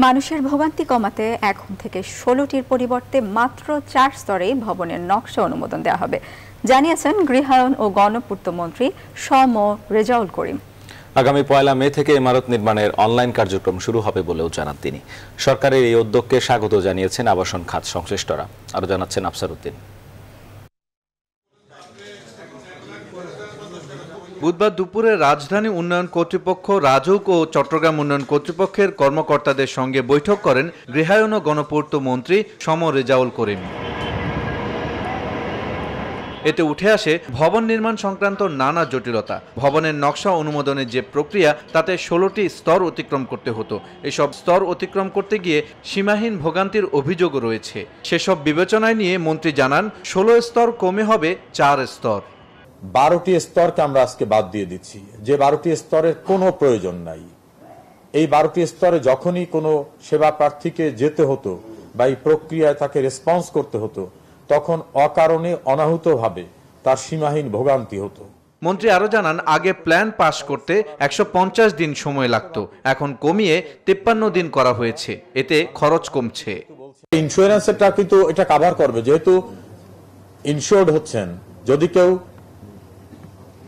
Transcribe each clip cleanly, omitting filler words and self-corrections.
মানুষের ভোগান্তি কমাতে এখন থেকে 16টির পরিবর্তে মাত্র 4 স্তরে ভবনের নকশা অনুমোদন দেওয়া হবে, জানিয়েছেন গৃহায়ন ও গণপূর্ত মন্ত্রী শ.ম. রেজাউল করিম। আগামী 1 মে থেকে ইমারত নির্মাণের অনলাইন কার্যক্রম শুরু হবে বলেও জানান তিনি। সরকারের এই উদ্যোগকে স্বাগত জানিয়েছেন আবাসন খাত সংশ্লিষ্টরা। আরো জানাচ্ছেন আফসার উদ্দিন। বুধবার দুপুরে রাজধানী উন্নয়ন কর্তৃপক্ষ, রাজউক ও চট্টগ্রাম উন্নয়ন কর্তৃপক্ষের কর্মকর্তাদের সঙ্গে বৈঠক করেন গৃহায়ন ও গণপূর্ত মন্ত্রী শ.ম. রেজাউল করিম। এতে উঠে আসে ভবন নির্মাণ সংক্রান্ত নানা জটিলতা। ভবনের নকশা অনুমোদনের যে প্রক্রিয়া, তাতে 16টি স্তর অতিক্রম করতে হতো। এসব স্তর অতিক্রম করতে গিয়ে সীমাহীন ভোগান্তির অভিযোগও রয়েছে। সেসব বিবেচনায় নিয়ে মন্ত্রী জানান, 16 স্তর কমে হবে 4 স্তর। 12টি স্তরকে আমরা আজকে বাদ দিয়ে দিচ্ছি, যে 12টি স্তরের কোনো প্রয়োজন নাই। এই 12টি স্তরে যখনই কোনো সেবা প্রার্থীকে যেতে হতো বা এই প্রক্রিয়ায় তাকে রেসপন্স করতে হতো, তখন অকারণে অনাহুতভাবে তার সীমাহীন ভোগান্তি হতো। মন্ত্রী আরো জানান, আগে প্ল্যান পাস করতে 150 দিন সময় লাগতো, এখন কমিয়ে 53 দিন করা হয়েছে। এতে খরচ কমছে। ইন্স্যুরেন্সটা কিন্তু এটা কভার করবে, যেহেতু ইনশিওর্ড হচ্ছেন। যদি কেউ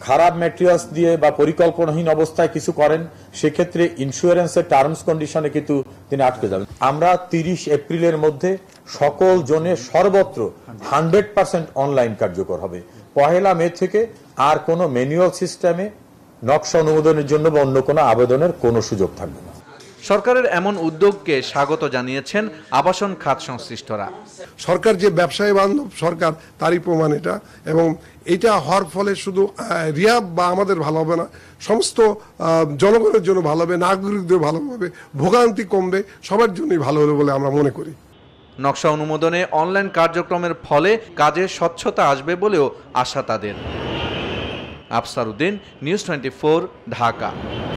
খারাপ ম্যাটেরিয়ালস দিয়ে বা পরিকল্পনাহীন অবস্থায় কিছু করেন, সেক্ষেত্রে ইন্স্যুরেন্সের টার্মস কন্ডিশনে কিন্তু তিনি আটকে যাবেন। আমরা 30 এপ্রিলের মধ্যে সকল জোনে সর্বত্র 100% অনলাইন কার্যকর হবে। 1 মে থেকে আর কোনো ম্যানুয়াল সিস্টেমে নকশা অনুমোদনের জন্য বা অন্য কোনো আবেদনের কোনো সুযোগ থাকবে না। সরকারের এমন উদ্যোগকে স্বাগত জানিয়েছেন আবাসন খাত সংশ্লিষ্টরা। সরকার যে ব্যবসায়ী বান্ধব সরকার, তারই প্রমাণ এটা। এবং এটা হওয়ার ফলে শুধু রিয়াব বা আমাদের ভালো হবে না, সমস্ত জনগণের জন্য ভালো হবে, নাগরিকদের ভালো হবে, ভোগান্তি কমবে, সবার জন্যই ভালো হবে বলে আমরা মনে করি। নকশা অনুমোদনে অনলাইন কার্যক্রমের ফলে কাজে স্বচ্ছতা আসবে বলেও আশা তাদের। আফসার উদ্দিন, নিউজ 24, ঢাকা।